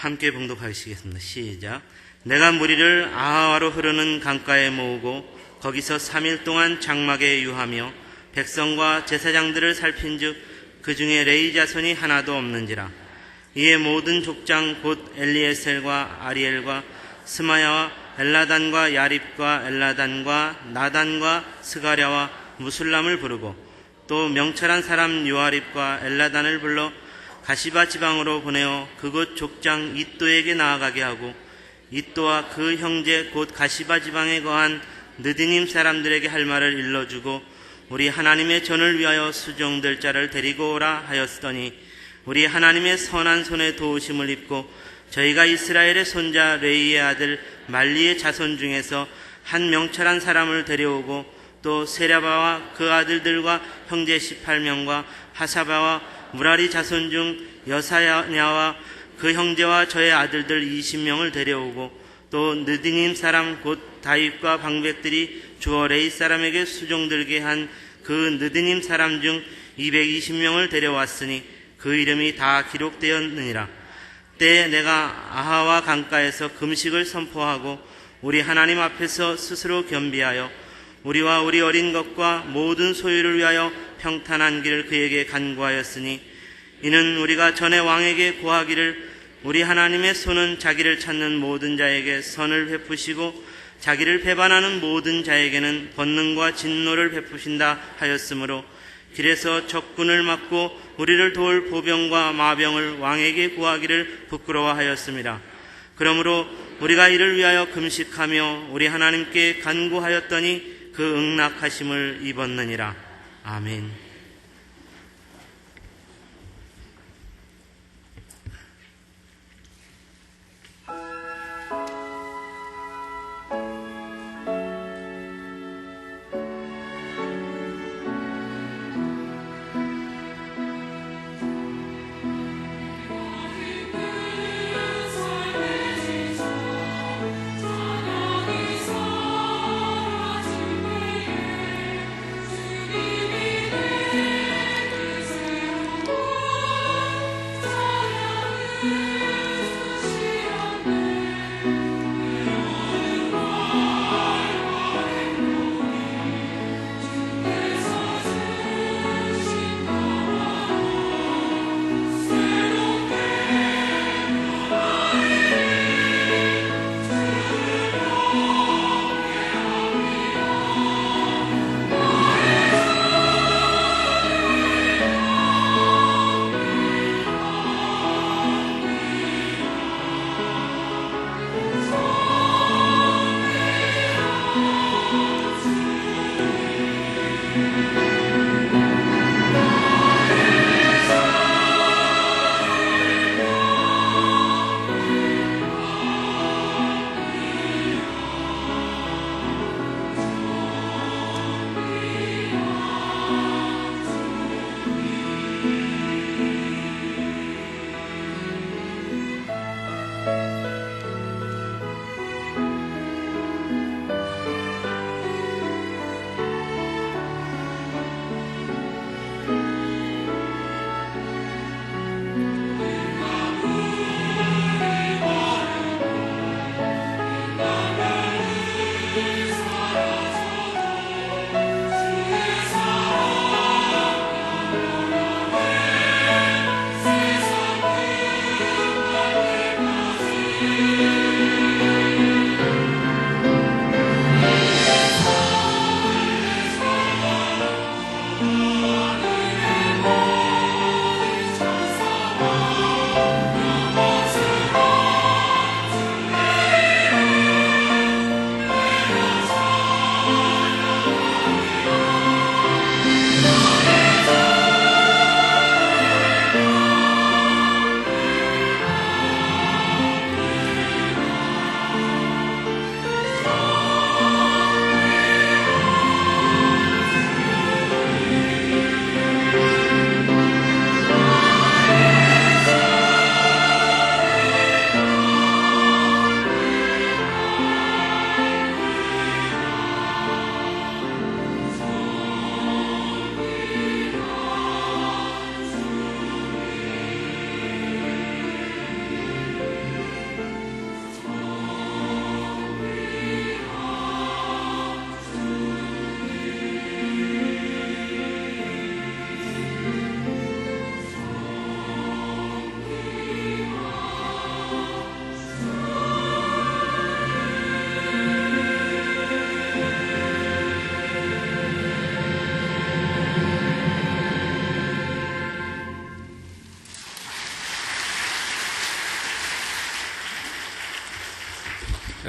함께 봉독하시겠습니다. 시작. 내가 무리를 아하와로 흐르는 강가에 모으고 거기서 3일 동안 장막에 유하며 백성과 제사장들을 살핀즉 그 중에 레위 자손이 하나도 없는지라. 이에 모든 족장 곧 엘리에셀과 아리엘과 스마야와 엘라단과 야립과 엘라단과 나단과 스가랴와 무술람을 부르고 또 명철한 사람 요아립과 엘라단을 불러 가시바 지방으로 보내어 그곳 족장 이또에게 나아가게 하고 이또와 그 형제 곧 가시바 지방에 거한 느디님 사람들에게 할 말을 일러주고 우리 하나님의 전을 위하여 수종될 자를 데리고 오라 하였으더니 우리 하나님의 선한 손에 도우심을 입고 저희가 이스라엘의 손자 레이의 아들 말리의 자손 중에서 한 명철한 사람을 데려오고 또 세랴바와 그 아들들과 형제 18명과 하사바와 무라리 자손 중 여사냐와 그 형제와 저의 아들들 20명을 데려오고 또 느디님 사람 곧 다윗과 방백들이 주어 레이 사람에게 수종들게 한 그 느디님 사람 중 220명을 데려왔으니 그 이름이 다 기록되었느니라. 때에 내가 아하와 강가에서 금식을 선포하고 우리 하나님 앞에서 스스로 겸비하여 우리와 우리 어린 것과 모든 소유를 위하여 평탄한 길을 그에게 간구하였으니 이는 우리가 전에 왕에게 고하기를 우리 하나님의 손은 자기를 찾는 모든 자에게 선을 베푸시고 자기를 배반하는 모든 자에게는 권능과 진노를 베푸신다 하였으므로 길에서 적군을 막고 우리를 도울 보병과 마병을 왕에게 구하기를 부끄러워하였습니다. 그러므로 우리가 이를 위하여 금식하며 우리 하나님께 간구하였더니 그 응낙하심을 입었느니라. 아멘.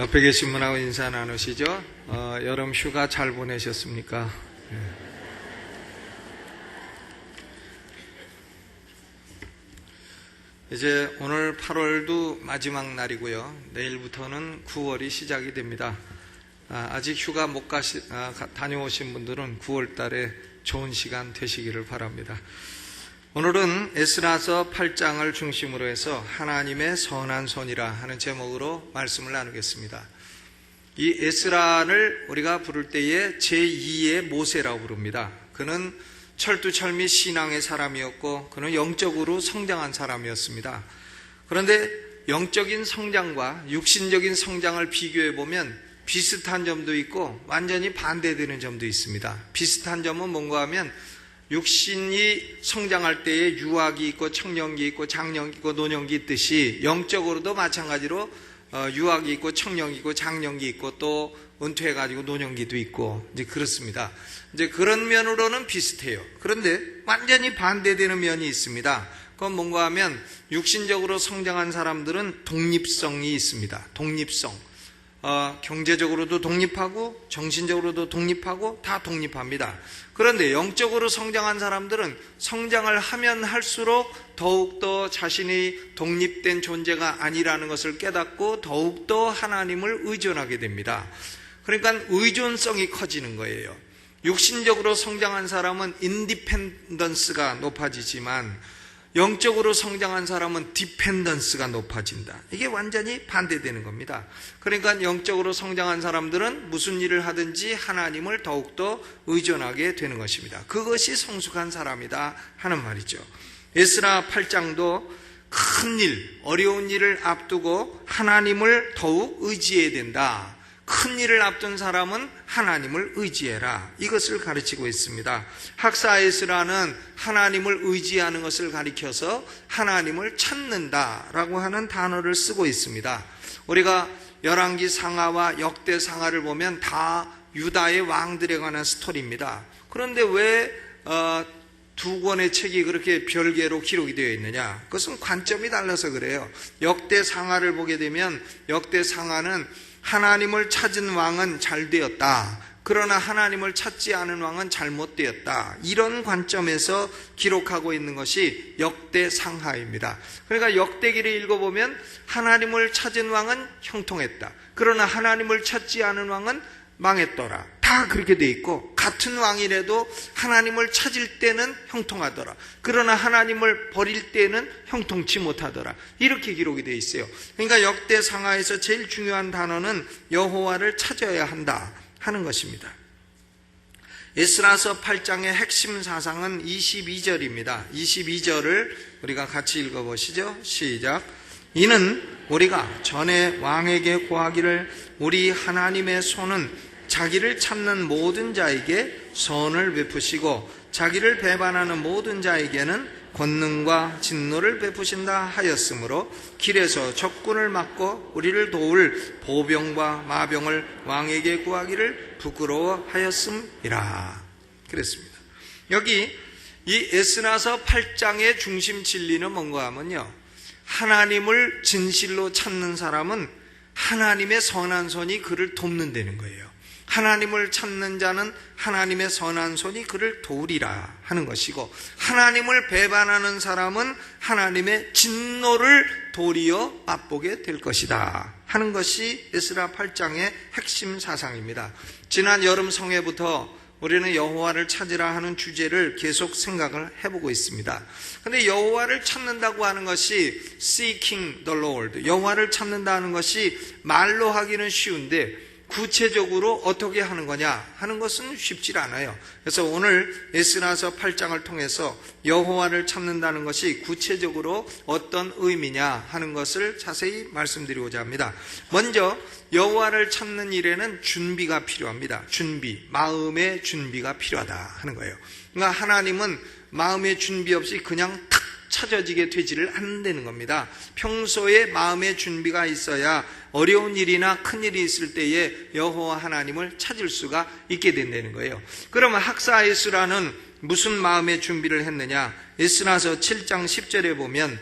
옆에 계신 분하고 인사 나누시죠. 여름 휴가 잘 보내셨습니까? 이제 오늘 8월도 마지막 날이고요. 내일부터는 9월이 시작이 됩니다. 아직 휴가 못 다녀오신 분들은 9월 달에 좋은 시간 되시기를 바랍니다. 오늘은 에스라서 8장을 중심으로 해서 하나님의 선한 손이라 하는 제목으로 말씀을 나누겠습니다. 이 에스라를 우리가 부를 때에 제2의 모세라고 부릅니다. 그는 철두철미 신앙의 사람이었고 그는 영적으로 성장한 사람이었습니다. 그런데 영적인 성장과 육신적인 성장을 비교해 보면 비슷한 점도 있고 완전히 반대되는 점도 있습니다. 비슷한 점은 뭔가 하면 육신이 성장할 때에 유아기 있고 청년기 있고 장년기 있고 노년기 있듯이 영적으로도 마찬가지로 유아기 있고 청년기 있고 장년기 있고 또 은퇴해가지고 노년기도 있고 이제 그렇습니다. 이제 그런 면으로는 비슷해요. 그런데 완전히 반대되는 면이 있습니다. 그건 뭔가 하면 육신적으로 성장한 사람들은 독립성이 있습니다. 독립성. 경제적으로도 독립하고 정신적으로도 독립하고 다 독립합니다. 그런데 영적으로 성장한 사람들은 성장을 하면 할수록 더욱더 자신이 독립된 존재가 아니라는 것을 깨닫고 더욱더 하나님을 의존하게 됩니다. 그러니까 의존성이 커지는 거예요. 육신적으로 성장한 사람은 인디펜던스가 높아지지만 영적으로 성장한 사람은 디펜던스가 높아진다. 이게 완전히 반대되는 겁니다. 그러니까 영적으로 성장한 사람들은 무슨 일을 하든지 하나님을 더욱더 의존하게 되는 것입니다. 그것이 성숙한 사람이다 하는 말이죠. 에스라 8장도 큰 일, 어려운 일을 앞두고 하나님을 더욱 의지해야 된다. 큰 일을 앞둔 사람은 하나님을 의지해라. 이것을 가르치고 있습니다. 학사 에스라는 하나님을 의지하는 것을 가리켜서 하나님을 찾는다라고 하는 단어를 쓰고 있습니다. 우리가 열왕기 상하와 역대 상하를 보면 다 유다의 왕들에 관한 스토리입니다. 그런데 왜 두 권의 책이 그렇게 별개로 기록이 되어 있느냐? 그것은 관점이 달라서 그래요. 역대 상하를 보게 되면 역대 상하는 하나님을 찾은 왕은 잘 되었다. 그러나 하나님을 찾지 않은 왕은 잘못되었다. 이런 관점에서 기록하고 있는 것이 역대상하입니다. 그러니까 역대기를 읽어보면 하나님을 찾은 왕은 형통했다. 그러나 하나님을 찾지 않은 왕은 망했더라. 다 그렇게 돼 있고 같은 왕이라도 하나님을 찾을 때는 형통하더라. 그러나 하나님을 버릴 때는 형통치 못하더라. 이렇게 기록이 돼 있어요. 그러니까 역대상하에서 제일 중요한 단어는 여호와를 찾아야 한다 하는 것입니다. 에스라서 8장의 핵심 사상은 22절입니다. 22절을 우리가 같이 읽어보시죠. 시작. 이는 우리가 전에 왕에게 고하기를 우리 하나님의 손은 자기를 찾는 모든 자에게 선을 베푸시고 자기를 배반하는 모든 자에게는 권능과 진노를 베푸신다 하였으므로 길에서 적군을 막고 우리를 도울 보병과 마병을 왕에게 구하기를 부끄러워하였음이라. 그랬습니다. 여기 이 에스라서 8장의 중심 진리는 뭔가 하면요, 하나님을 진실로 찾는 사람은 하나님의 선한 손이 그를 돕는다는 거예요. 하나님을 찾는 자는 하나님의 선한 손이 그를 도우리라 하는 것이고, 하나님을 배반하는 사람은 하나님의 진노를 도리어 맛보게 될 것이다 하는 것이 에스라 8장의 핵심 사상입니다. 지난 여름 성회부터 우리는 여호와를 찾으라 하는 주제를 계속 생각을 해보고 있습니다. 그런데 여호와를 찾는다고 하는 것이 seeking the Lord, 여호와를 찾는다는 것이 말로 하기는 쉬운데 구체적으로 어떻게 하는 거냐 하는 것은 쉽지 않아요. 그래서 오늘 에스라서 8장을 통해서 여호와를 찾는다는 것이 구체적으로 어떤 의미냐 하는 것을 자세히 말씀드리고자 합니다. 먼저 여호와를 찾는 일에는 준비가 필요합니다. 준비, 마음의 준비가 필요하다 하는 거예요. 그러니까 하나님은 마음의 준비 없이 그냥 탁 찾아지게 되지를 않는다는 겁니다. 평소에 마음의 준비가 있어야 어려운 일이나 큰 일이 있을 때에 여호와 하나님을 찾을 수가 있게 된다는 거예요. 그러면 학사 에스라는 무슨 마음의 준비를 했느냐? 에스라서 7장 10절에 보면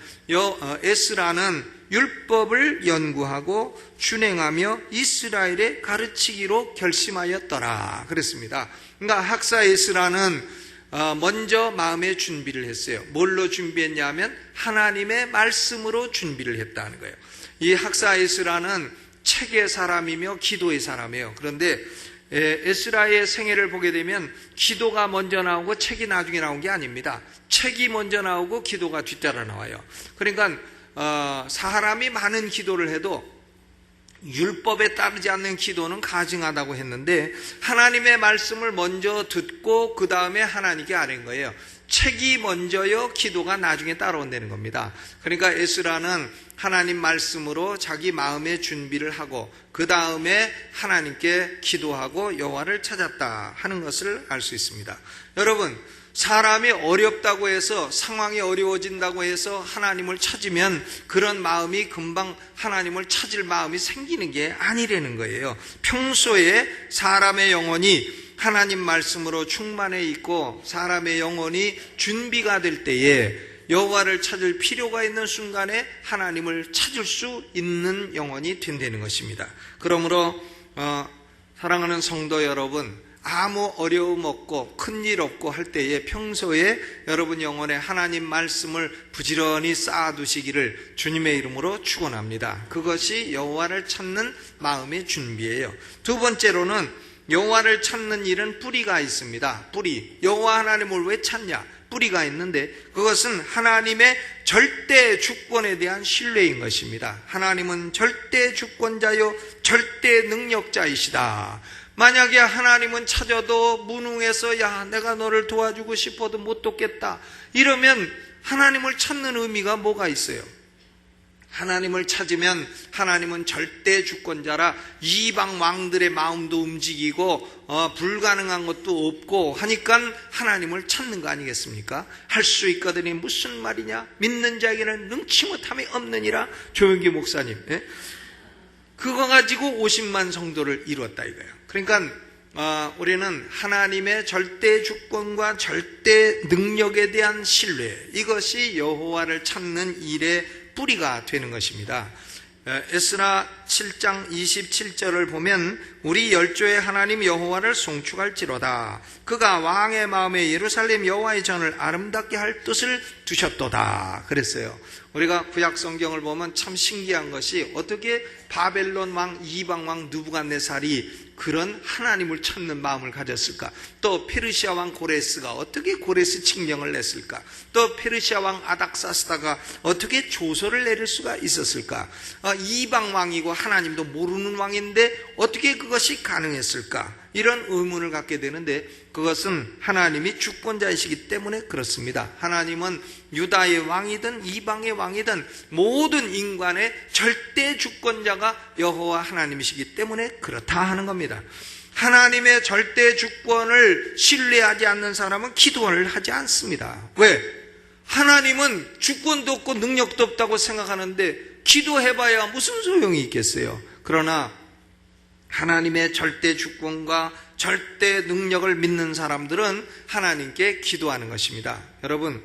에스라는 율법을 연구하고 준행하며 이스라엘에 가르치기로 결심하였더라 그랬습니다. 그러니까 학사 에스라는 먼저 마음의 준비를 했어요. 뭘로 준비했냐면 하나님의 말씀으로 준비를 했다는 거예요. 이 학사 에스라는 책의 사람이며 기도의 사람이에요. 그런데 에스라의 생애를 보게 되면 기도가 먼저 나오고 책이 나중에 나온 게 아닙니다. 책이 먼저 나오고 기도가 뒤따라 나와요. 그러니까 사람이 많은 기도를 해도 율법에 따르지 않는 기도는 가증하다고 했는데 하나님의 말씀을 먼저 듣고 그 다음에 하나님께 아뢰는 거예요. 책이 먼저요, 기도가 나중에 따라온다는 겁니다. 그러니까 에스라는 하나님 말씀으로 자기 마음의 준비를 하고 그 다음에 하나님께 기도하고 여호와를 찾았다 하는 것을 알 수 있습니다. 여러분, 사람이 어렵다고 해서 상황이 어려워진다고 해서 하나님을 찾으면 그런 마음이 금방 하나님을 찾을 마음이 생기는 게 아니라는 거예요. 평소에 사람의 영혼이 하나님 말씀으로 충만해 있고 사람의 영혼이 준비가 될 때에 여호와를 찾을 필요가 있는 순간에 하나님을 찾을 수 있는 영혼이 된다는 것입니다. 그러므로 사랑하는 성도 여러분, 아무 어려움 없고 큰일 없고 할 때에 평소에 여러분 영혼에 하나님 말씀을 부지런히 쌓아두시기를 주님의 이름으로 축원합니다. 그것이 여호와를 찾는 마음의 준비예요. 두 번째로는 여호와를 찾는 일은 뿌리가 있습니다. 뿌리. 여호와 하나님을 왜 찾냐? 뿌리가 있는데 그것은 하나님의 절대 주권에 대한 신뢰인 것입니다. 하나님은 절대 주권자요 절대 능력자이시다. 만약에 하나님은 찾아도 무능해서 야 내가 너를 도와주고 싶어도 못 돕겠다 이러면 하나님을 찾는 의미가 뭐가 있어요? 하나님을 찾으면 하나님은 절대 주권자라 이방 왕들의 마음도 움직이고 불가능한 것도 없고 하니까 하나님을 찾는 거 아니겠습니까? 할 수 있거든이 무슨 말이냐? 믿는 자에게는 능치 못함이 없느니라. 조영기 목사님, 예? 그거 가지고 50만 성도를 이루었다 이거예요. 그러니까 우리는 하나님의 절대 주권과 절대 능력에 대한 신뢰, 이것이 여호와를 찾는 일의 뿌리가 되는 것입니다. 에스라 7장 27절을 보면 우리 열조의 하나님 여호와를 송축할지로다. 그가 왕의 마음에 예루살렘 여호와의 전을 아름답게 할 뜻을 두셨도다 그랬어요. 우리가 구약 성경을 보면 참 신기한 것이 어떻게 바벨론 왕 이방 왕 느부갓네살이 그런 하나님을 찾는 마음을 가졌을까? 또 페르시아 왕 고레스가 어떻게 고레스 칙령을 냈을까? 또 페르시아 왕 아닥사스다가 어떻게 조서를 내릴 수가 있었을까? 이방 왕이고 하나님도 모르는 왕인데 어떻게 그것이 가능했을까? 이런 의문을 갖게 되는데 그것은 하나님이 주권자이시기 때문에 그렇습니다. 하나님은 유다의 왕이든 이방의 왕이든 모든 인간의 절대 주권자가 여호와 하나님이시기 때문에 그렇다 하는 겁니다. 하나님의 절대 주권을 신뢰하지 않는 사람은 기도를 하지 않습니다. 왜? 하나님은 주권도 없고 능력도 없다고 생각하는데 기도해봐야 무슨 소용이 있겠어요. 그러나 하나님의 절대 주권과 절대 능력을 믿는 사람들은 하나님께 기도하는 것입니다. 여러분,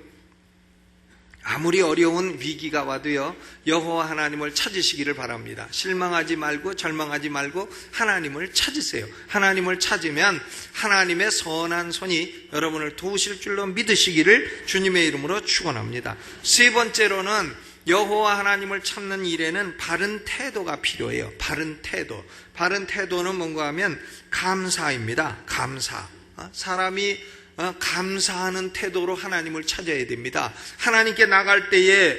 아무리 어려운 위기가 와도요, 여호와 하나님을 찾으시기를 바랍니다. 실망하지 말고 절망하지 말고 하나님을 찾으세요. 하나님을 찾으면 하나님의 선한 손이 여러분을 도우실 줄로 믿으시기를 주님의 이름으로 축원합니다. 세 번째로는 여호와 하나님을 찾는 일에는 바른 태도가 필요해요. 바른 태도. 바른 태도는 뭔가 하면 감사입니다. 감사. 사람이 감사하는 태도로 하나님을 찾아야 됩니다. 하나님께 나갈 때에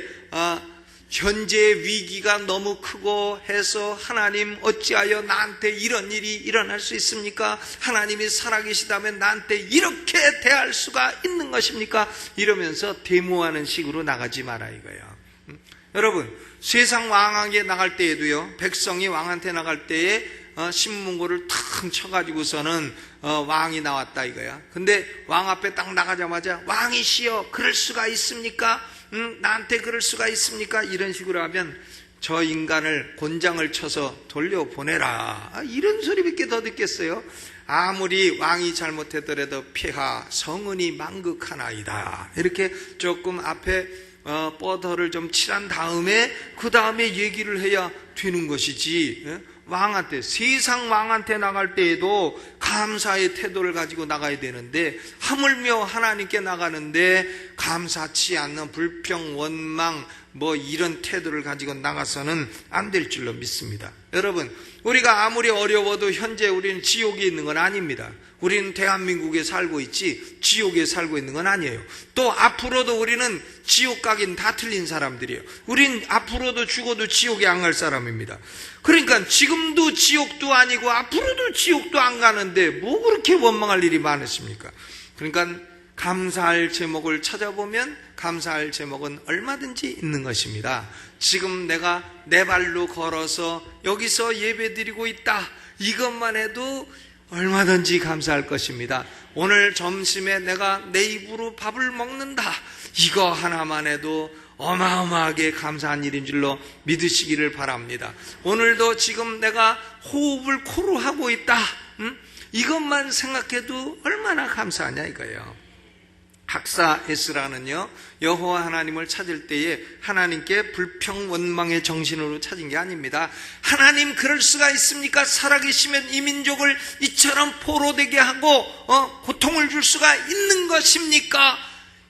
현재의 위기가 너무 크고 해서 하나님 어찌하여 나한테 이런 일이 일어날 수 있습니까? 하나님이 살아계시다면 나한테 이렇게 대할 수가 있는 것입니까? 이러면서 데모하는 식으로 나가지 마라 이거예요. 여러분, 세상 왕에게 나갈 때에도요, 백성이 왕한테 나갈 때에 신문고를 탁 쳐가지고서는 왕이 나왔다 이거야. 근데 왕 앞에 딱 나가자마자 왕이시여 그럴 수가 있습니까? 나한테 그럴 수가 있습니까? 이런 식으로 하면 저 인간을 곤장을 쳐서 돌려보내라, 이런 소리밖에 더 듣겠어요? 아무리 왕이 잘못했더라도 폐하 성은이 만극하나이다, 이렇게 조금 앞에 버터를 좀 칠한 다음에 그 다음에 얘기를 해야 되는 것이지. 왕한테, 세상 왕한테 나갈 때에도 감사의 태도를 가지고 나가야 되는데, 하물며 하나님께 나가는데 감사치 않는 불평, 원망 이런 태도를 가지고 나가서는 안 될 줄로 믿습니다. 여러분, 우리가 아무리 어려워도 현재 우리는 지옥에 있는 건 아닙니다. 우리는 대한민국에 살고 있지 지옥에 살고 있는 건 아니에요. 또 앞으로도 우리는 지옥 가긴 다 틀린 사람들이에요. 우린 앞으로도 죽어도 지옥에 안 갈 사람입니다. 그러니까 지금도 지옥도 아니고 앞으로도 지옥도 안 가는데 뭐 그렇게 원망할 일이 많으십니까? 그러니까 감사할 제목을 찾아보면 감사할 제목은 얼마든지 있는 것입니다. 지금 내가 내 발로 걸어서 여기서 예배드리고 있다, 이것만 해도 얼마든지 감사할 것입니다. 오늘 점심에 내가 내 입으로 밥을 먹는다, 이거 하나만 해도 어마어마하게 감사한 일인 줄로 믿으시기를 바랍니다. 오늘도 지금 내가 호흡을 코로 하고 있다, 이것만 생각해도 얼마나 감사하냐 이거예요. 학사 에스라는요, 여호와 하나님을 찾을 때에 하나님께 불평 원망의 정신으로 찾은 게 아닙니다. 하나님, 그럴 수가 있습니까? 살아계시면 이 민족을 이처럼 포로되게 하고 고통을 줄 수가 있는 것입니까?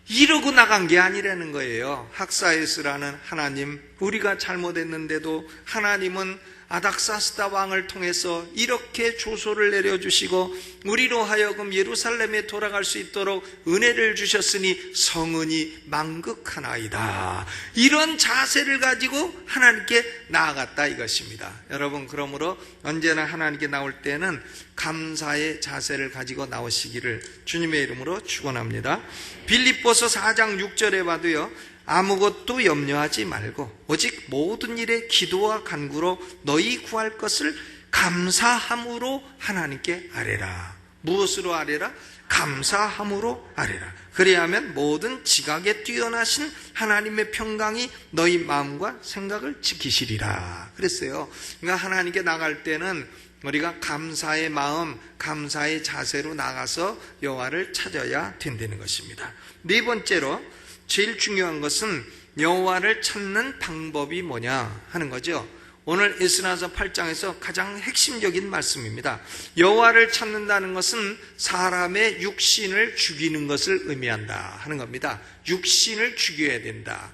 이러고 나간 게 아니라는 거예요. 학사 에스라는 하나님, 우리가 잘못했는데도 하나님은 아닥사스다 왕을 통해서 이렇게 조소를 내려주시고 우리로 하여금 예루살렘에 돌아갈 수 있도록 은혜를 주셨으니 성은이 만극하나이다, 이런 자세를 가지고 하나님께 나아갔다 이것입니다. 여러분, 그러므로 언제나 하나님께 나올 때는 감사의 자세를 가지고 나오시기를 주님의 이름으로 축원합니다. 빌립보서 4장 6절에 봐도요, 아무것도 염려하지 말고 오직 모든 일에 기도와 간구로 너희 구할 것을 감사함으로 하나님께 아뢰라. 무엇으로 아뢰라? 감사함으로 아뢰라. 그리하면 모든 지각에 뛰어나신 하나님의 평강이 너희 마음과 생각을 지키시리라 그랬어요. 그러니까 하나님께 나갈 때는 우리가 감사의 마음, 감사의 자세로 나가서 여호와를 찾아야 된다는 것입니다. 네 번째로 제일 중요한 것은 여호와를 찾는 방법이 뭐냐 하는 거죠. 오늘 에스라서 8장에서 가장 핵심적인 말씀입니다. 여호와를 찾는다는 것은 사람의 육신을 죽이는 것을 의미한다 하는 겁니다. 육신을 죽여야 된다.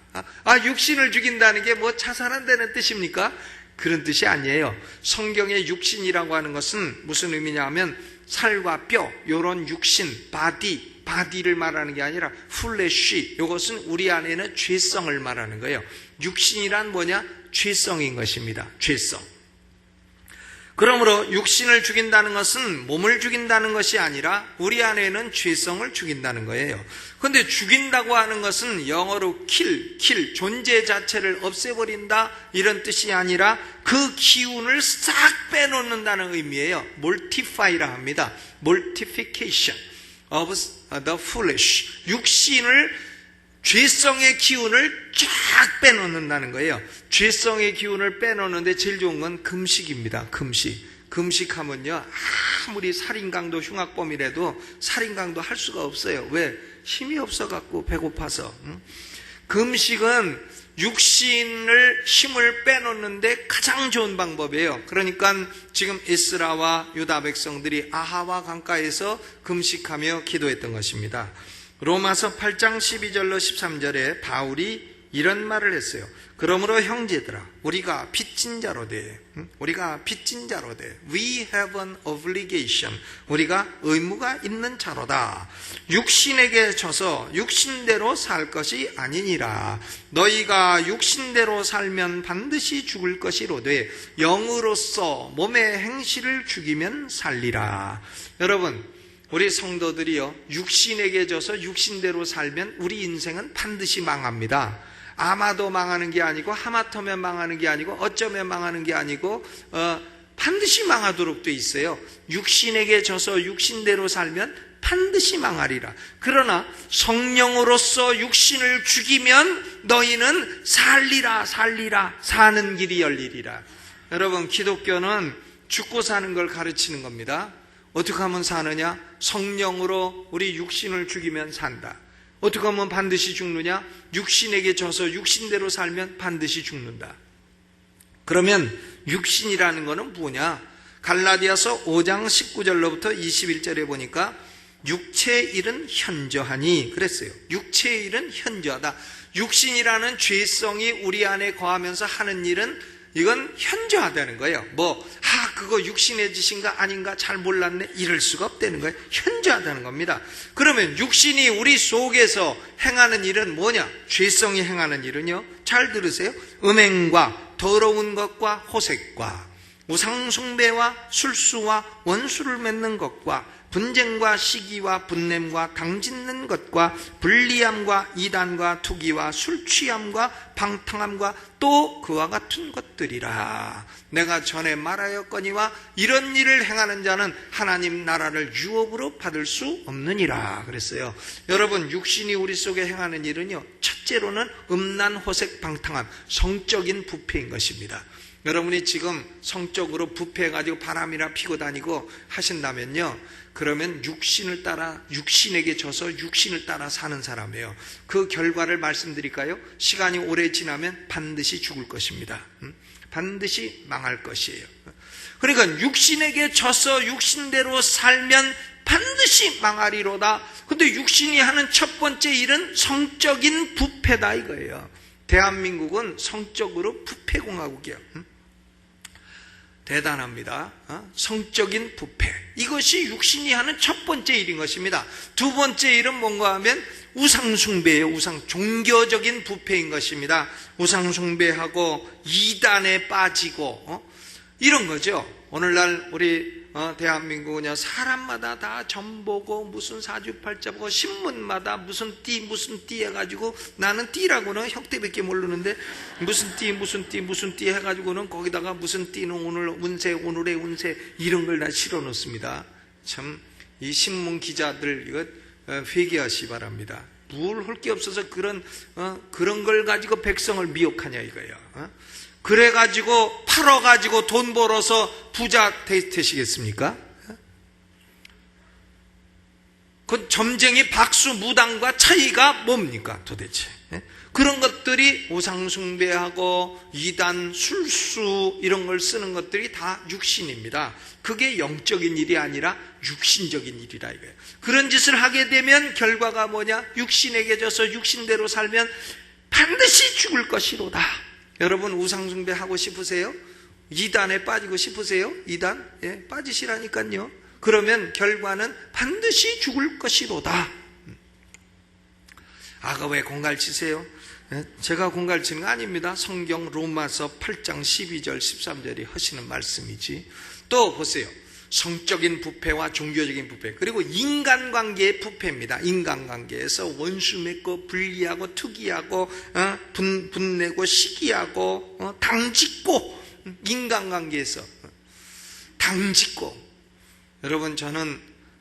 육신을 죽인다는 게 뭐 자살한다는 뜻입니까? 그런 뜻이 아니에요. 성경의 육신이라고 하는 것은 무슨 의미냐 하면 살과 뼈, 이런 육신, 바디를 말하는 게 아니라 플래시, 이것은 우리 안에는 죄성을 말하는 거예요. 육신이란 뭐냐? 죄성인 것입니다. 죄성. 그러므로 육신을 죽인다는 것은 몸을 죽인다는 것이 아니라 우리 안에는 죄성을 죽인다는 거예요. 그런데 죽인다고 하는 것은 영어로 kill, 존재 자체를 없애버린다 이런 뜻이 아니라 그 기운을 싹 빼놓는다는 의미예요. mortify라 합니다. mortification of the flesh. 육신을, 죄성의 기운을 쫙 빼놓는다는 거예요. 죄성의 기운을 빼놓는데 제일 좋은 건 금식입니다. 금식하면요, 아무리 살인강도 흉악범이라도 살인강도 할 수가 없어요. 왜? 힘이 없어갖고, 배고파서. 금식은 육신을 힘을 빼놓는데 가장 좋은 방법이에요. 그러니까 지금 에스라와 유다 백성들이 아하와 강가에서 금식하며 기도했던 것입니다. 로마서 8장 12절로 13절에 바울이 이런 말을 했어요. 그러므로 형제들아, 우리가 빚진 자로 돼. We have an obligation. 우리가 의무가 있는 자로다. 육신에게 져서 육신대로 살 것이 아니니라. 너희가 육신대로 살면 반드시 죽을 것이로되 영으로서 몸의 행실을 죽이면 살리라. 여러분, 우리 성도들이요, 육신에게 져서 육신대로 살면 우리 인생은 반드시 망합니다. 아마도 망하는 게 아니고, 하마터면 망하는 게 아니고, 어쩌면 망하는 게 아니고, 반드시 망하도록 돼 있어요. 육신에게 져서 육신대로 살면 반드시 망하리라. 그러나 성령으로서 육신을 죽이면 너희는 살리라, 사는 길이 열리리라. 여러분, 기독교는 죽고 사는 걸 가르치는 겁니다. 어떻게 하면 사느냐? 성령으로 우리 육신을 죽이면 산다. 어떻게 하면 반드시 죽느냐? 육신에게 져서 육신대로 살면 반드시 죽는다. 그러면 육신이라는 것은 뭐냐? 갈라디아서 5장 19절로부터 21절에 보니까 육체의 일은 현저하니 그랬어요. 육체의 일은 현저하다. 육신이라는 죄성이 우리 안에 거하면서 하는 일은 이건 현저하다는 거예요. 그거 육신의 짓인가 아닌가 잘 몰랐네, 이럴 수가 없다는 거예요. 현저하다는 겁니다. 그러면 육신이 우리 속에서 행하는 일은 뭐냐? 죄성이 행하는 일은요, 잘 들으세요. 음행과 더러운 것과 호색과 우상숭배와 술수와 원수를 맺는 것과 분쟁과 시기와 분냄과 당짓는 것과 불리함과 이단과 투기와 술취함과 방탕함과 또 그와 같은 것들이라. 내가 전에 말하였거니와 이런 일을 행하는 자는 하나님 나라를 유업으로 받을 수 없느니라 그랬어요. 여러분, 육신이 우리 속에 행하는 일은요, 첫째로는 음란, 호색, 방탕함, 성적인 부패인 것입니다. 여러분이 지금 성적으로 부패해가지고 바람이나 피고 다니고 하신다면요, 그러면 육신에게 져서 육신을 따라 사는 사람이에요. 그 결과를 말씀드릴까요? 시간이 오래 지나면 반드시 죽을 것입니다. 반드시 망할 것이에요. 그러니까 육신에게 져서 육신대로 살면 반드시 망하리로다. 근데 육신이 하는 첫 번째 일은 성적인 부패다 이거예요. 대한민국은 성적으로 부패공화국이에요. 대단합니다. 성적인 부패, 이것이 육신이 하는 첫 번째 일인 것입니다. 두 번째 일은 뭔가 하면 우상숭배예요. 종교적인 부패인 것입니다. 우상숭배하고 이단에 빠지고 이런 거죠. 오늘날 우리 대한민국은요, 사람마다 다 점보고 무슨 사주팔자 보고 신문마다 무슨 띠 해가지고, 나는 띠라고는 혁대밖에 모르는데 무슨 띠 해가지고는 거기다가 무슨 띠는 오늘 운세, 오늘의 운세 이런 걸 다 실어 놓습니다. 참, 이 신문 기자들 이거 회개하시 바랍니다. 뭘 할 게 없어서 그런 걸 가지고 백성을 미혹하냐 이거예요. 그래가지고 팔아가지고 돈 벌어서 부자 되시겠습니까? 그 점쟁이 박수 무당과 차이가 뭡니까 도대체? 그런 것들이 우상숭배하고 이단, 술수 이런 걸 쓰는 것들이 다 육신입니다. 그게 영적인 일이 아니라 육신적인 일이라 이거예요. 그런 짓을 하게 되면 결과가 뭐냐? 육신에게 져서 육신대로 살면 반드시 죽을 것이로다. 여러분, 우상숭배 하고 싶으세요? 이단에 빠지고 싶으세요? 이단? 빠지시라니까요. 그러면 결과는 반드시 죽을 것이로다. 왜 공갈치세요? 제가 공갈치는 거 아닙니다. 성경 로마서 8장 12절 13절이 하시는 말씀이지. 또 보세요. 성적인 부패와 종교적인 부패, 그리고 인간관계의 부패입니다. 인간관계에서 원수 맺고 불리하고 투기하고 분내고 시기하고 당짓고, 인간관계에서 당짓고. 여러분, 저는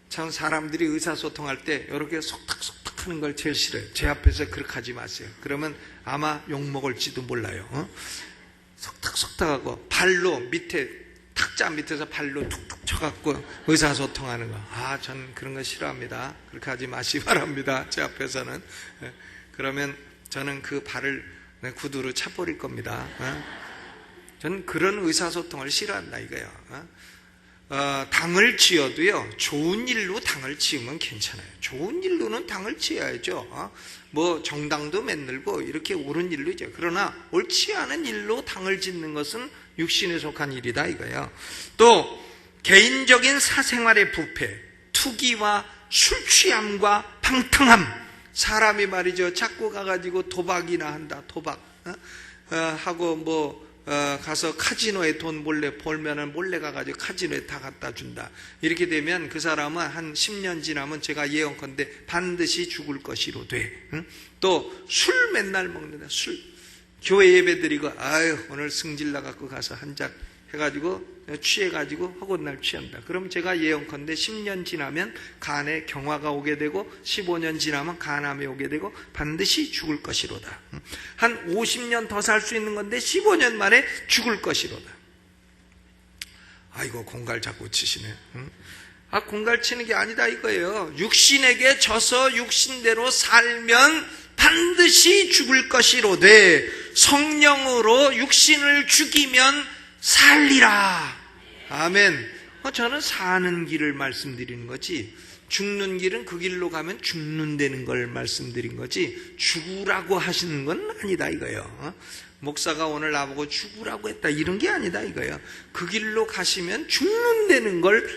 참 사람들이 의사소통할 때 이렇게 속닥속닥 하는 걸 제일 싫어요. 제 앞에서 그렇게 하지 마세요. 그러면 아마 욕먹을지도 몰라요. 속닥속닥하고 발로 밑에, 탁자 밑에서 발로 툭툭 쳐갖고 의사소통하는 거. 전 그런 거 싫어합니다. 그렇게 하지 마시기 바랍니다. 제 앞에서는. 그러면 저는 그 발을 구두로 차버릴 겁니다. 저는 그런 의사소통을 싫어한다 이거예요. 당을 지어도요, 좋은 일로 당을 지으면 괜찮아요. 좋은 일로는 당을 지어야죠. 정당도 만들고 이렇게 옳은 일로 이제. 그러나 옳지 않은 일로 당을 짓는 것은 육신에 속한 일이다 이거예요. 또 개인적인 사생활의 부패, 투기와 술취함과 방탕함. 사람이 말이죠, 자꾸 가가지고 도박이나 한다. 도박 하고 가서 카지노에 돈 몰래 벌면은 몰래 가가지고 카지노에 다 갖다 준다. 이렇게 되면 그 사람은 한 10년 지나면 제가 예언컨대 반드시 죽을 것이로 돼. 또 술 맨날 먹는다. 술. 교회 예배 드리고 오늘 승질 나갖고 가서 한 잔 해가지고 취해가지고 허구날 취한다. 그럼 제가 예언컨대 10년 지나면 간에 경화가 오게 되고 15년 지나면 간암이 오게 되고 반드시 죽을 것이로다. 한 50년 더 살 수 있는 건데 15년 만에 죽을 것이로다. 아이고, 공갈 자꾸 치시네. 공갈치는 게 아니다 이거예요. 육신에게 져서 육신대로 살면 반드시 죽을 것이로되 성령으로 육신을 죽이면 살리라. 아멘. 저는 사는 길을 말씀드리는 거지, 죽는 길은 그 길로 가면 죽는다는 걸 말씀드린 거지, 죽으라고 하시는 건 아니다 이거예요. 목사가 오늘 나보고 죽으라고 했다 이런 게 아니다 이거예요. 그 길로 가시면 죽는다는 걸,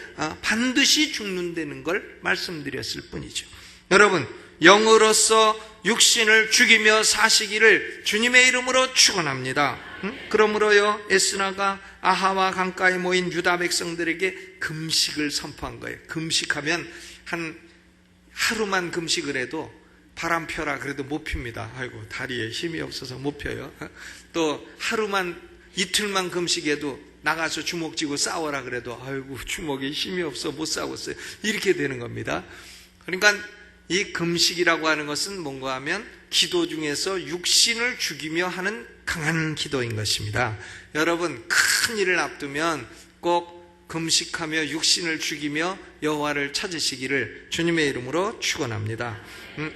반드시 죽는다는 걸 말씀드렸을 뿐이죠. 여러분, 영으로서 육신을 죽이며 사시기를 주님의 이름으로 축원합니다. 그러므로요, 에스라가 아하와 강가에 모인 유다 백성들에게 금식을 선포한 거예요. 금식하면 한 하루만 금식을 해도 바람 펴라 그래도 못 핍니다. 아이고, 다리에 힘이 없어서 못 펴요. 또 하루만, 이틀만 금식해도 나가서 주먹 쥐고 싸워라 그래도 아이고, 주먹에 힘이 없어 못 싸웠어요. 이렇게 되는 겁니다. 그러니까 이 금식이라고 하는 것은 뭔가 하면 기도 중에서 육신을 죽이며 하는 강한 기도인 것입니다. 여러분, 큰 일을 앞두면 꼭 금식하며 육신을 죽이며 여호와를 찾으시기를 주님의 이름으로 축원합니다.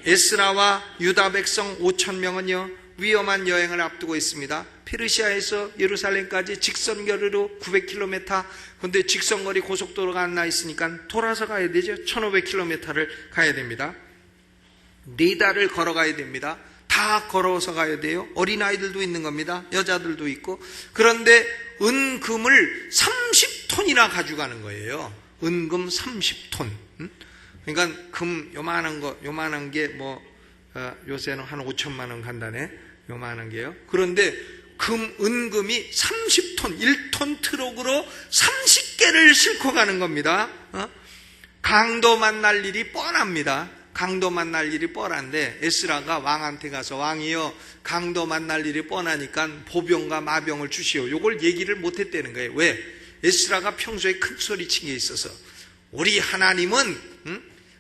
에스라와 유다 백성 5,000명은요 위험한 여행을 앞두고 있습니다. 페르시아에서 예루살렘까지 직선거리로 900km, 근데 직선거리 고속도로가 안 나 있으니까 돌아서 가야 되죠. 1500km를 가야 됩니다. 4달을 걸어가야 됩니다. 다 걸어서 가야 돼요. 어린아이들도 있는 겁니다. 여자들도 있고. 그런데 은금을 30톤이나 가져가는 거예요. 은금 30톤. 그러니까 금 요만한 게 요새는 한 5천만 원 간다네. 요만한 게요. 그런데 은금이 30톤, 1톤 트럭으로 30개를 싣고 가는 겁니다. 강도 만날 일이 뻔합니다. 강도 만날 일이 뻔한데 에스라가 왕한테 가서, 왕이여, 강도 만날 일이 뻔하니까 보병과 마병을 주시오. 요걸 얘기를 못했다는 거예요. 왜? 에스라가 평소에 큰 소리친 게 있어서, 우리 하나님은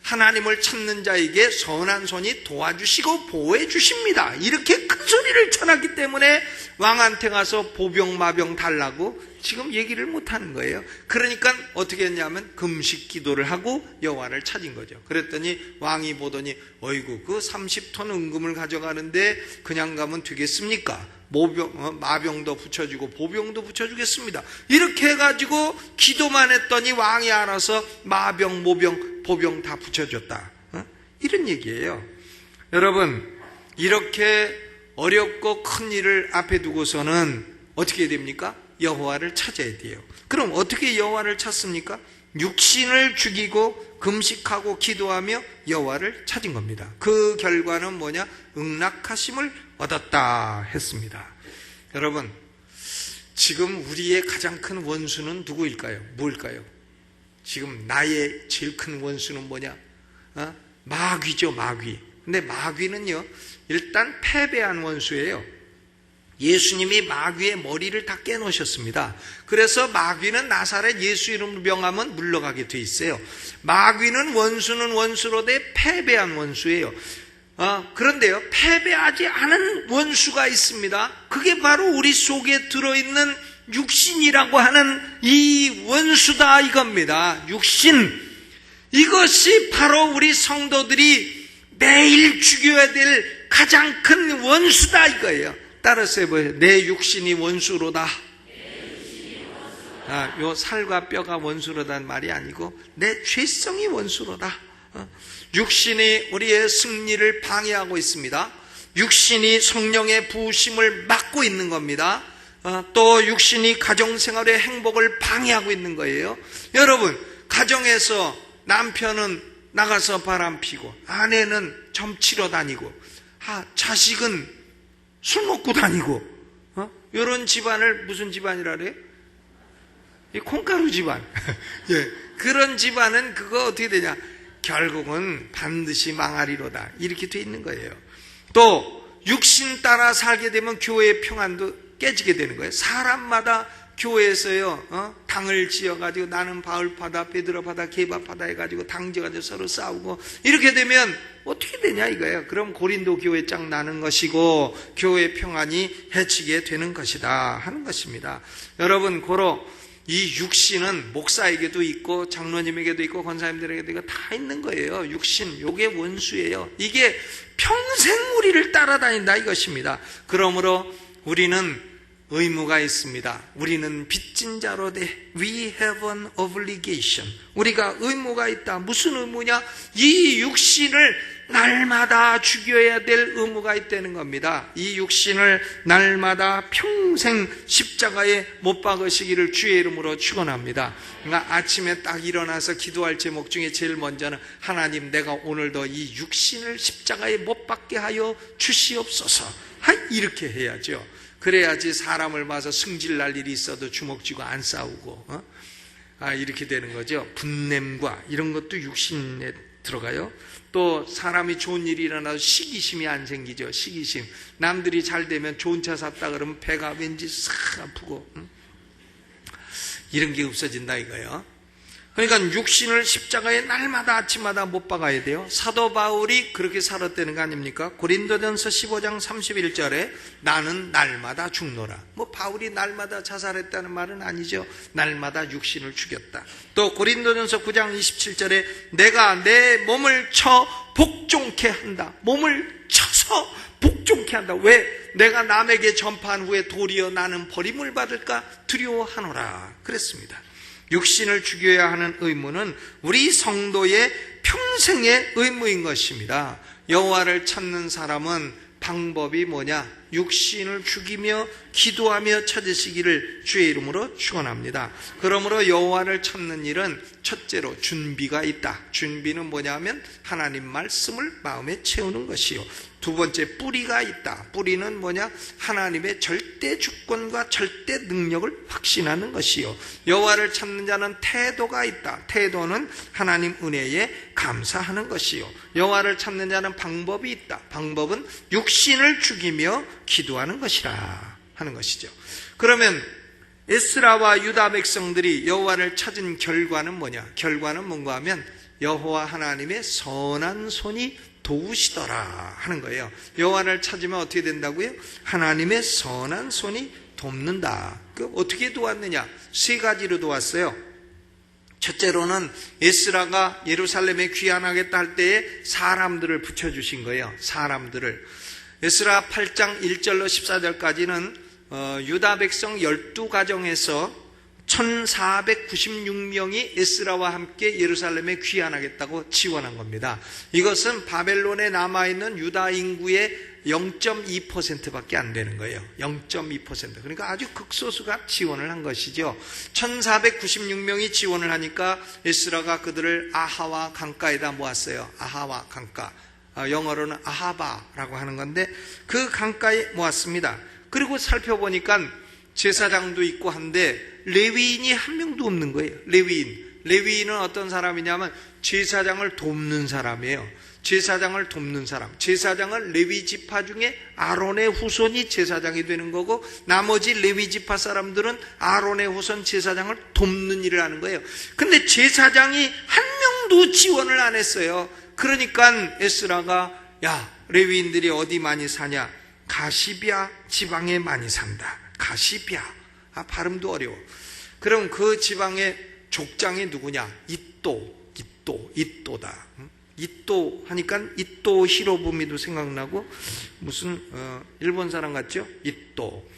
하나님을 찾는 자에게 선한 손이 도와주시고 보호해 주십니다. 이렇게 큰 소리를 쳐놨기 때문에 왕한테 가서 보병 마병 달라고 지금 얘기를 못하는 거예요. 그러니까 어떻게 했냐면 금식 기도를 하고 여호와를 찾은 거죠. 그랬더니 왕이 보더니 어이구, 그 30톤 은금을 가져가는데 그냥 가면 되겠습니까? 마병도 붙여주고 보병도 붙여주겠습니다. 이렇게 해가지고 기도만 했더니 왕이 알아서 마병, 모병, 보병 다 붙여줬다. 이런 얘기예요. 여러분, 이렇게 어렵고 큰 일을 앞에 두고서는 어떻게 해야 됩니까? 여호와를 찾아야 돼요. 그럼 어떻게 여호와를 찾습니까? 육신을 죽이고 금식하고 기도하며 여호와를 찾은 겁니다. 그 결과는 뭐냐? 응낙하심을 얻었다 했습니다. 여러분, 지금 우리의 가장 큰 원수는 누구일까요? 뭘까요? 지금 나의 제일 큰 원수는 뭐냐? 마귀죠, 마귀. 근데 마귀는요, 일단 패배한 원수예요. 예수님이 마귀의 머리를 다 깨놓으셨습니다. 그래서 마귀는 나사렛 예수 이름으로 명하면 물러가게 돼 있어요. 마귀는 원수는 원수로되 패배한 원수예요. 그런데요, 패배하지 않은 원수가 있습니다. 그게 바로 우리 속에 들어있는 육신이라고 하는 이 원수다 이겁니다. 육신. 이것이 바로 우리 성도들이 매일 죽여야 될 가장 큰 원수다 이거예요. 따라서 해보세요. 내 육신이 원수로다. 요 살과 뼈가 원수로다는 말이 아니고 내 죄성이 원수로다. 육신이 우리의 승리를 방해하고 있습니다. 육신이 성령의 부으심을 막고 있는 겁니다. 또 육신이 가정생활의 행복을 방해하고 있는 거예요. 여러분, 가정에서 남편은 나가서 바람피고 아내는 점치러 다니고 자식은 술 먹고 다니고 이런 집안을 무슨 집안이라 그래요? 이 콩가루 집안. 예, 그런 집안은 그거 어떻게 되냐? 결국은 반드시 망하리로다. 이렇게 돼 있는 거예요. 또 육신 따라 살게 되면 교회의 평안도 깨지게 되는 거예요. 사람마다 교회에서요, 당을 지어가지고 나는 바울파다, 베드로파다, 게바파다 해가지고 당 지어가지고 서로 싸우고 이렇게 되면 어떻게 되냐 이거예요. 그럼 고린도 교회 짱 나는 것이고 교회 평안이 해치게 되는 것이다 하는 것입니다. 여러분, 고로 이 육신은 목사에게도 있고 장로님에게도 있고 권사님들에게도 있고 다 있는 거예요. 육신, 요게 원수예요. 이게 평생 우리를 따라다닌다 이것입니다. 그러므로 우리는 의무가 있습니다. 우리는 빚진 자로 돼. We have an obligation. 우리가 의무가 있다. 무슨 의무냐? 이 육신을 날마다 죽여야 될 의무가 있다는 겁니다. 이 육신을 날마다 평생 십자가에 못 박으시기를 주의 이름으로 축원합니다. 그러니까 아침에 딱 일어나서 기도할 제목 중에 제일 먼저는 하나님, 내가 오늘도 이 육신을 십자가에 못 박게 하여 주시옵소서. 이렇게 해야죠. 그래야지 사람을 봐서 승질날 일이 있어도 주먹 쥐고 안 싸우고 이렇게 되는 거죠. 분냄과 이런 것도 육신에 들어가요. 또 사람이 좋은 일이 일어나도 시기심이 안 생기죠. 시기심. 남들이 잘 되면 좋은 차 샀다 그러면 배가 왠지 싹 아프고 이런 게 없어진다 이거예요. 그러니까 육신을 십자가에 날마다 아침마다 못 박아야 돼요. 사도 바울이 그렇게 살았다는 거 아닙니까? 고린도전서 15장 31절에 나는 날마다 죽노라. 바울이 날마다 자살했다는 말은 아니죠. 날마다 육신을 죽였다. 또 고린도전서 9장 27절에 내가 내 몸을 쳐 복종케 한다. 몸을 쳐서 복종케 한다. 왜? 내가 남에게 전파한 후에 도리어 나는 버림을 받을까 두려워하노라 그랬습니다. 육신을 죽여야 하는 의무는 우리 성도의 평생의 의무인 것입니다. 여호와를 찾는 사람은 방법이 뭐냐? 육신을 죽이며 기도하며 찾으시기를 주의 이름으로 축원합니다. 그러므로 여호와를 찾는 일은 첫째로 준비가 있다. 준비는 뭐냐면 하나님 말씀을 마음에 채우는 것이요. 두 번째, 뿌리가 있다. 뿌리는 뭐냐? 하나님의 절대 주권과 절대 능력을 확신하는 것이요. 여호와를 찾는 자는 태도가 있다. 태도는 하나님 은혜에 감사하는 것이요. 여호와를 찾는 자는 방법이 있다. 방법은 육신을 죽이며 기도하는 것이라 하는 것이죠. 그러면 에스라와 유다 백성들이 여호와를 찾은 결과는 뭐냐? 결과는 뭔가 하면 여호와 하나님의 선한 손이 도우시더라 하는 거예요. 여호와를 찾으면 어떻게 된다고요? 하나님의 선한 손이 돕는다. 어떻게 도왔느냐? 세 가지로 도왔어요. 첫째로는 에스라가 예루살렘에 귀환하겠다 할 때에 사람들을 붙여주신 거예요. 사람들을. 에스라 8장 1절로 14절까지는 유다 백성 12가정에서 1496명이 에스라와 함께 예루살렘에 귀환하겠다고 지원한 겁니다. 이것은 바벨론에 남아있는 유다 인구의 0.2%밖에 안 되는 거예요. 0.2%. 그러니까 아주 극소수가 지원을 한 것이죠. 1496명이 지원을 하니까 에스라가 그들을 아하와 강가에다 모았어요. 아하와 강가. 영어로는 아하바라고 하는 건데 그 강가에 모았습니다. 그리고 살펴보니까 제사장도 있고 한데 레위인이 한 명도 없는 거예요. 레위인은 어떤 사람이냐면 제사장을 돕는 사람이에요. 제사장을 돕는 사람. 제사장은 레위 지파 중에 아론의 후손이 제사장이 되는 거고 나머지 레위 지파 사람들은 아론의 후손 제사장을 돕는 일을 하는 거예요. 근데 제사장이 한 명도 지원을 안 했어요. 그러니까 에스라가 레위인들이 어디 많이 사냐? 가시비아 지방에 많이 산다. 가시비아. 발음도 어려워. 그럼 그 지방의 족장이 누구냐? 이또다. 이또 하니까 이또 히로부미도 생각나고 무슨 일본 사람 같죠? 이또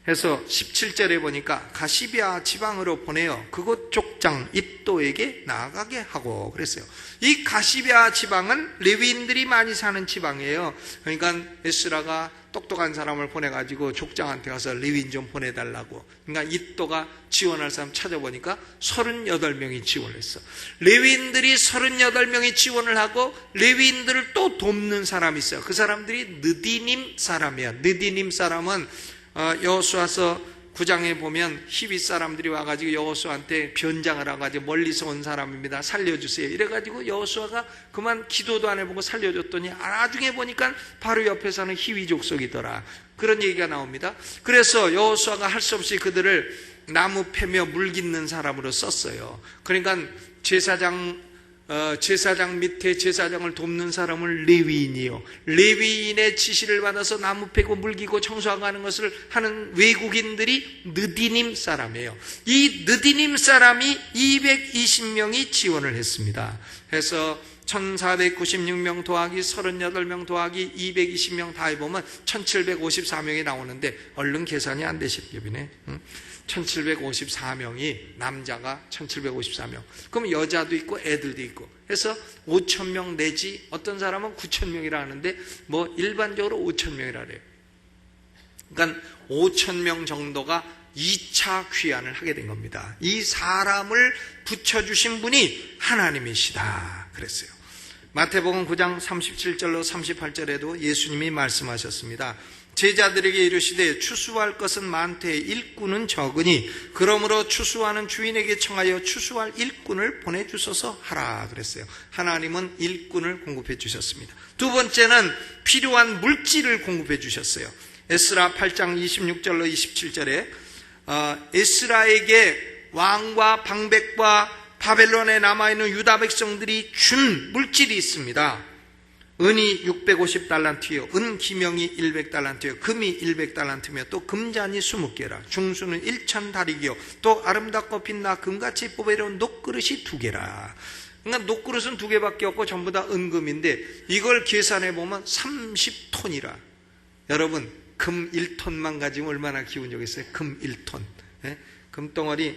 해서 17절에 보니까 가시비아 지방으로 보내요. 그곳 족장 이또에게 나아가게 하고 그랬어요. 이 가시비아 지방은 레위인들이 많이 사는 지방이에요. 그러니까 에스라가 똑똑한 사람을 보내가지고 족장한테 가서 레위인 좀 보내달라고. 그러니까 이또가 지원할 사람 찾아보니까 38명이 지원했어. 레위인들이 38명이 지원을 하고 레위인들을 또 돕는 사람이 있어요. 그 사람들이 느디님 사람이야. 느디님 사람은 여호수아서 9장에 보면 히윗 사람들이 와가지고 여호수아한테 변장을 해가지고 멀리서 온 사람입니다. 살려주세요. 이래가지고 여호수아가 그만 기도도 안 해보고 살려줬더니 나중에 보니까 바로 옆에 사는 히윗 족속이더라. 그런 얘기가 나옵니다. 그래서 여호수아가 할 수 없이 그들을 나무 패며 물 깃는 사람으로 썼어요. 그러니까 제사장 제사장 밑에 제사장을 돕는 사람을 레위인이요, 레위인의 지시를 받아서 나무 패고 물기고 청소하고 하는 것을 하는 외국인들이 느디님 사람이에요. 이 느디님 사람이 220명이 지원을 했습니다. 해서 1496명 더하기 38명 더하기 220명 다 해보면 1754명이 나오는데 얼른 계산이 안 되실 깁이네. 1754명이, 남자가 1754명. 그럼 여자도 있고 애들도 있고 해서 5,000명 내지 어떤 사람은 9,000명이라 하는데 뭐 일반적으로 5,000명이라 그래요. 그러니까 5,000명 정도가 2차 귀환을 하게 된 겁니다. 이 사람을 붙여주신 분이 하나님이시다 그랬어요. 마태복음 9장 37절로 38절에도 예수님이 말씀하셨습니다. 제자들에게 이르시되 추수할 것은 많되 일꾼은 적으니 그러므로 추수하는 주인에게 청하여 추수할 일꾼을 보내주소서 하라 그랬어요. 하나님은 일꾼을 공급해 주셨습니다. 두 번째는 필요한 물질을 공급해 주셨어요. 에스라 8장 26절로 27절에 에스라에게 왕과 방백과 바벨론에 남아있는 유다 백성들이 준 물질이 있습니다. 은이 650달란트요, 은 기명이 100달란트요, 금이 100달란트며 또 금잔이 20개라, 중수는 1000다리기요, 또 아름답고 빛나 금같이 뽑아놓은 녹그릇이 2개라. 그러니까 녹그릇은 2개밖에 없고 전부 다 은금인데 이걸 계산해 보면 30톤이라. 여러분, 금 1톤만 가지면 얼마나 기분 좋겠어요? 금 1톤. 예? 금덩어리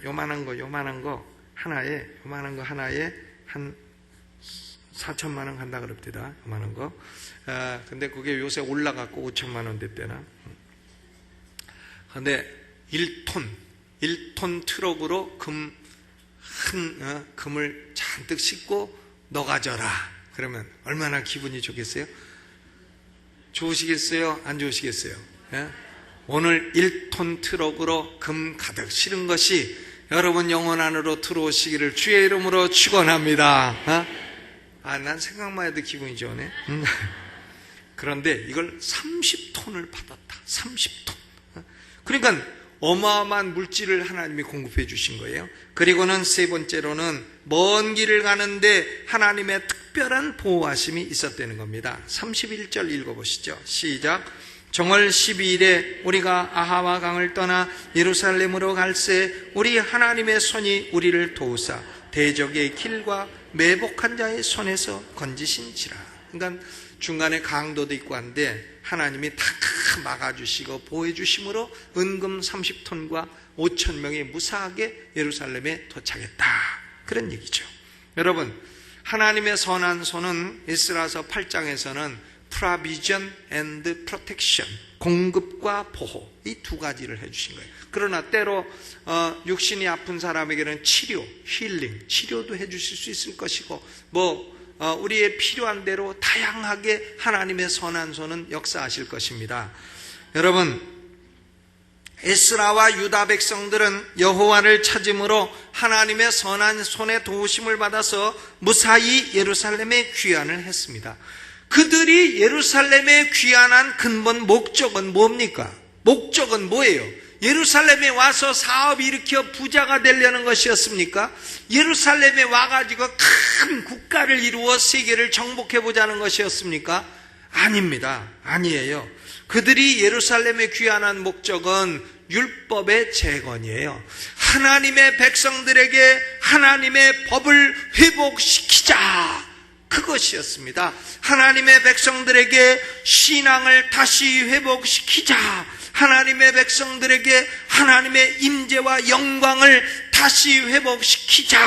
요만한 거 하나에, 요만한 거 하나에 한 4천만 원 간다 그럽니다. 요만한 거. 근데 그게 요새 올라갔고 5천만 원 됐대나. 근데 1톤 트럭으로 금을 잔뜩 싣고 너가져라. 그러면 얼마나 기분이 좋겠어요? 좋으시겠어요? 안 좋으시겠어요? 예? 오늘 1톤 트럭으로 금 가득 실은 것이 여러분 영혼 안으로 들어오시기를 주의 이름으로 축원합니다. 난 생각만 해도 기분이 좋네. 그런데 이걸 30톤을 받았다. 30톤. 그러니까 어마어마한 물질을 하나님이 공급해 주신 거예요. 그리고는 세 번째로는 먼 길을 가는데 하나님의 특별한 보호하심이 있었다는 겁니다. 31절 읽어보시죠. 시작. 정월 12일에 우리가 아하와 강을 떠나 예루살렘으로 갈새 우리 하나님의 손이 우리를 도우사 대적의 길과 매복한 자의 손에서 건지신지라. 그러니까 중간에 강도도 있고 한데 하나님이 다 막아주시고 보호해주심으로 은금 30톤과 5,000명이 무사하게 예루살렘에 도착했다. 그런 얘기죠. 여러분, 하나님의 선한 손은 에스라서 8장에서는 provision and protection, 공급과 보호, 이 두 가지를 해주신 거예요. 그러나 때로 육신이 아픈 사람에게는 치료, 힐링, 치료도 해주실 수 있을 것이고 우리의 필요한 대로 다양하게 하나님의 선한 손은 역사하실 것입니다. 여러분, 에스라와 유다 백성들은 여호와를 찾음으로 하나님의 선한 손의 도우심을 받아서 무사히 예루살렘에 귀환을 했습니다. 그들이 예루살렘에 귀환한 근본 목적은 뭡니까? 목적은 뭐예요? 예루살렘에 와서 사업 일으켜 부자가 되려는 것이었습니까? 예루살렘에 와가지고 큰 국가를 이루어 세계를 정복해보자는 것이었습니까? 아닙니다. 아니에요. 그들이 예루살렘에 귀환한 목적은 율법의 재건이에요. 하나님의 백성들에게 하나님의 법을 회복시키자, 그것이었습니다. 하나님의 백성들에게 신앙을 다시 회복시키자, 하나님의 백성들에게 하나님의 임재와 영광을 다시 회복시키자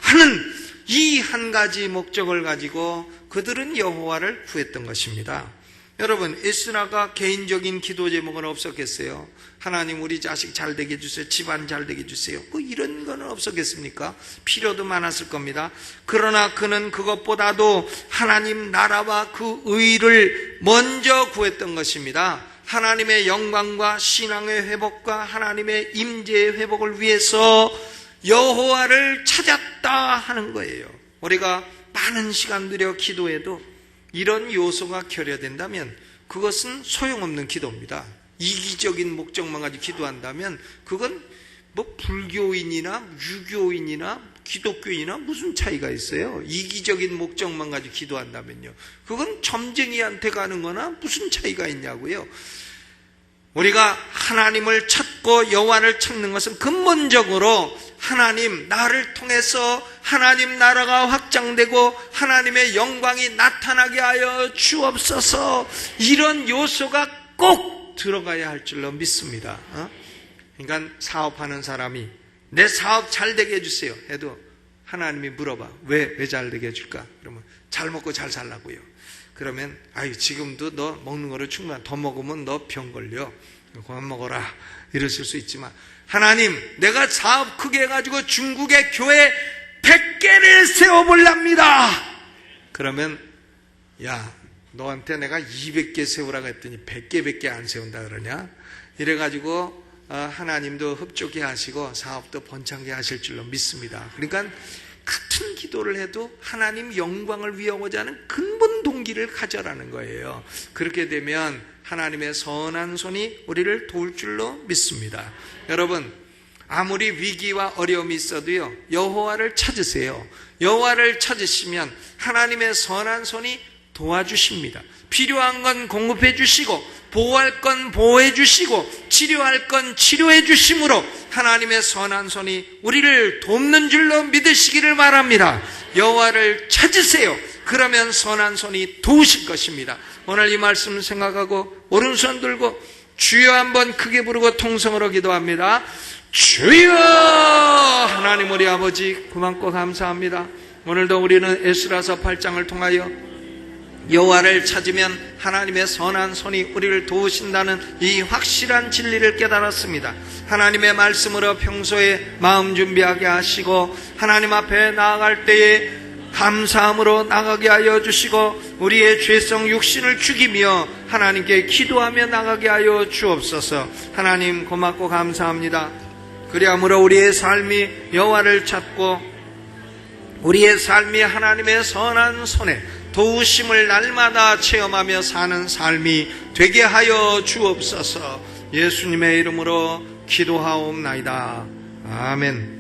하는 이 한 가지 목적을 가지고 그들은 여호와를 구했던 것입니다. 여러분, 에스라가 개인적인 기도 제목은 없었겠어요? 하나님 우리 자식 잘 되게 해주세요, 집안 잘 되게 해주세요, 이런 거는 없었겠습니까? 필요도 많았을 겁니다. 그러나 그는 그것보다도 하나님 나라와 그 의를 먼저 구했던 것입니다. 하나님의 영광과 신앙의 회복과 하나님의 임재의 회복을 위해서 여호와를 찾았다 하는 거예요. 우리가 많은 시간 들여 기도해도 이런 요소가 결여된다면 그것은 소용없는 기도입니다. 이기적인 목적만 가지고 기도한다면 그건 불교인이나 유교인이나 기독교인이나 무슨 차이가 있어요? 이기적인 목적만 가지고 기도한다면요. 그건 점쟁이한테 가는 거나 무슨 차이가 있냐고요. 우리가 하나님을 찾고 여호와를 찾는 것은 근본적으로 하나님, 나를 통해서 하나님 나라가 확장되고 하나님의 영광이 나타나게 하여 주옵소서, 이런 요소가 꼭 들어가야 할 줄로 믿습니다. 그러니까 사업하는 사람이 내 사업 잘 되게 해주세요 해도 하나님이 물어봐. 왜 잘 되게 해줄까? 그러면 잘 먹고 잘 살라고요. 그러면 지금도 너 먹는 거로 충분한, 더 먹으면 너 병 걸려, 그만 먹어라, 이러실 수 있지만, 하나님, 내가 사업 크게 해가지고 중국의 교회 100개를 세워볼랍니다. 그러면 야, 너한테 내가 200개 세우라고 했더니 100개 안 세운다 그러냐? 이래가지고 하나님도 흡족해 하시고 사업도 번창게 하실 줄로 믿습니다. 그러니까 같은 기도를 해도 하나님 영광을 위하고자 하는 근본 동기를 가져라는 거예요. 그렇게 되면 하나님의 선한 손이 우리를 도울 줄로 믿습니다. 여러분, 아무리 위기와 어려움이 있어도요, 여호와를 찾으세요. 여호와를 찾으시면 하나님의 선한 손이 도와주십니다. 필요한 건 공급해 주시고, 보호할 건 보호해 주시고, 치료할 건 치료해 주심으로 하나님의 선한 손이 우리를 돕는 줄로 믿으시기를 바랍니다. 여호와를 찾으세요. 그러면 선한 손이 도우실 것입니다. 오늘 이 말씀 생각하고 오른손 들고 주여 한번 크게 부르고 통성으로 기도합니다. 주여! 하나님 우리 아버지 고맙고 감사합니다. 오늘도 우리는 에스라서 8장을 통하여 여호와를 찾으면 하나님의 선한 손이 우리를 도우신다는 이 확실한 진리를 깨달았습니다. 하나님의 말씀으로 평소에 마음 준비하게 하시고 하나님 앞에 나아갈 때에 감사함으로 나가게 하여 주시고 우리의 죄성 육신을 죽이며 하나님께 기도하며 나가게 하여 주옵소서. 하나님 고맙고 감사합니다. 그리함으로 우리의 삶이 여호와를 찾고 우리의 삶이 하나님의 선한 손에 도우심을 날마다 체험하며 사는 삶이 되게 하여 주옵소서. 예수님의 이름으로 기도하옵나이다. 아멘.